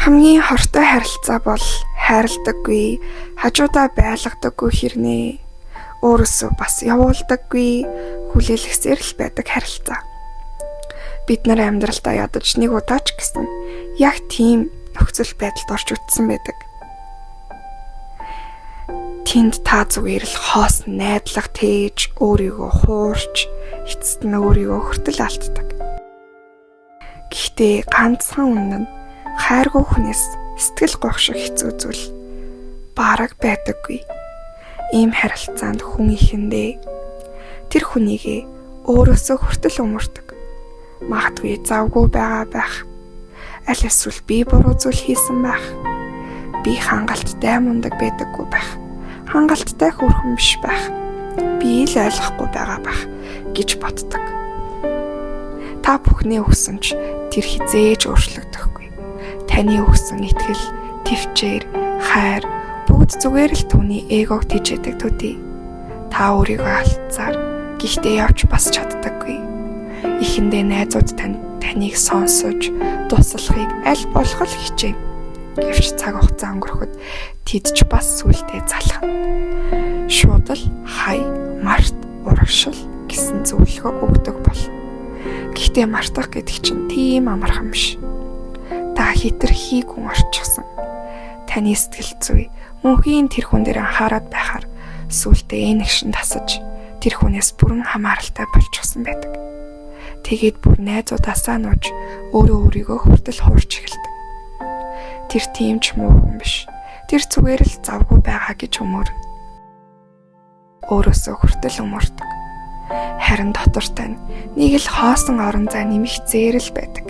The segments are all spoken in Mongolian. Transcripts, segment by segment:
Хамгийн хортой харилцаа бол хайрладаггүй, хажуудаа байлгадаггүй хэрнээ. Өөрөөсөө бас явуулдаггүй, хүлээлгсээр л байдаг харилцаа. Бид нар амьдралдаа ядаж нэг удаа ч гэсэн яг тийм нөхцөл байдалд орж үтсэн байдаг. Тэнд та зүгээр л хоос найдлага тээж, өөрийгөө хуурч, эцэст нь өөрийгөө хүртэл алддаг. Гэхдээ ганцхан үнэн нь хайргүй хүнээс сэтгэл гоох шиг хэцүү зүйл бараг байдаггүй. Ийм харилцаанд хүн ихэндээ тэр хүнийгээ өөрөөсөө хүртэл өмөрдөг. Магадгүй завгүй байгаа байх. Аль эсвэл би буруу зүйл хийсэн байх. Би хангалттай мундаг байдаггүй байх. Хангалттай хөөрхөн биш байх. Би л ойлгохгүй байгаа байх гэж боддог. Та бүхний өгсөн ч тэр хизээж өөрчлөгдөхгүй. Таны өгсөн итгэл, тэвчээр, хайр бүгд зүгээр л түүний эгог тэжээдэг төдий. Та өөрийгөө алдсаар гэхдээ явж бас чаддаггүй. Эхэндээ найзууд таныг сонсож, туслахыг аль болох л хичээв. Гэвч цаг хугацаа өнгөрөхөд тэд ч бас сүулдэ залхана. Шууд л хай, март, урагшил гэсэн зөвлөгөө өгдөг бол. Гэхдээ мартах гэдэг чинь тийм амархан биш. Та хитрхийг хүн орчихсон. Таны сэтгэл зүй мөнхийн тэр хүн дээр анхаарал байхаар сүултээ нэгшин тасаж тэр хүнээс бүрэн хамааралтай болчихсон байдаг. Тэгээд бүр найзуудаасаа нууж өөрийгөө хүртэл хуурч эхэлдэг. Тэр тийм ч муу хүн биш. Тэр зүгээр л завгүй байгаа гэж өмөрнө. Өөрөөсөө хүртэл өмөрдөг. Харин дотортой нэг л хоосон орон зай нэмэгцээр л байдаг.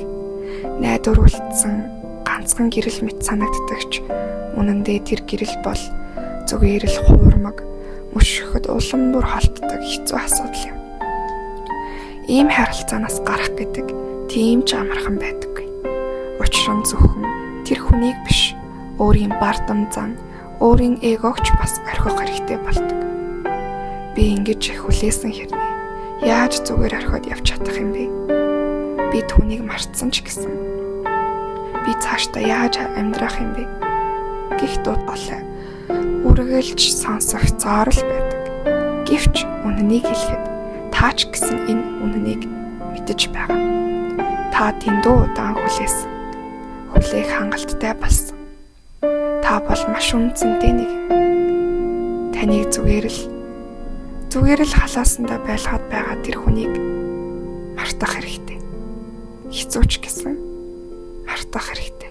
Найдвар үлдсэн ганцхан гэрэл мэт санагддагч үнэн дээр тэр гэрэл бол зүгээр л хуурмаг, мөшгөхөд улам бүр холддог хэцүү асуудал юм. Ийм харилцаанаас гарах гэдэг тийм ч амархан байдаггүй. Учир нь зөвхөн тэр хүнийг биш, өөрийн бардам зан, өөрийн эгогч бас орхих хэрэгтэй болдог. Би ингэж их хүлээсэн хэрнээ яаж зүгээр орхиод явж чадах юм бэ? Би түүнийг мартсан ч гэсэн би цаашдаа яаж амьдрах юм бэ? Гэх дуудлаа үргэлж сонсох цаорл байдаг. Гэвч үнэнийг хэлэхэд таач гэсэн энэ үнэнийг мэдэж байгаа. Та тэндүү удаан хүлээсэн. Хүлээх хангалттай болсон. Та бол маш үнцэнтэй нэг. Таныг зүгээр л халаасандаа байлгаад байгаа тэр хүнийг мартах хэрэгтэй. Хэцүү ч гэсэн мартах хэрэгтэй.